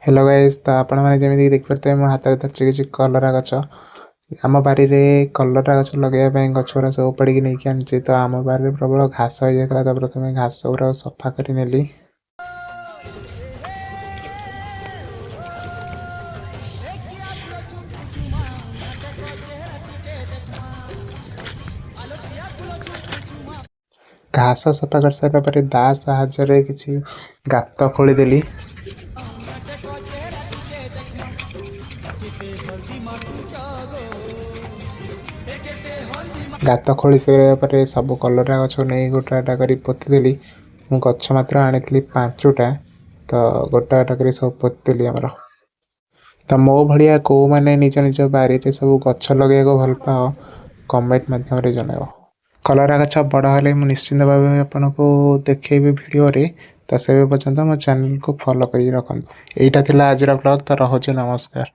Hello guys, तो आपण मैंने जमी देखिए मो हाथ में धरची किसी कलरा गच आम बारी में कलरा गच लगे गछरा सब पड़ी नहीं आनी तो आम बारी प्रबल घास हो जाता प्रथम घास गुरा सफा कर नेली। घास सफा कर सारा पर दा साहाଯ୍य किसी गात खोलीदेली। गात खोली सारे सब कलरा गछ नहीं गोटाटा कर पोतीदेली। मु गछ मात्र आनी 5टा तो गोटाटा कर सब पोतीदेली आमर। तो मो भाया कौ मैंने निज निज बारी में सब गछ लगे भल पाओ कमेंट मध्यम जनइब। कलरा गछ बड़ हेल्ले मुझे निश्चिंत भाव आपन को देखी भिडियो तो से पर्यटन मो चैनल को फॉलो कर रखु। यहाँ आज ब्लॉग तो रोचे नमस्कार।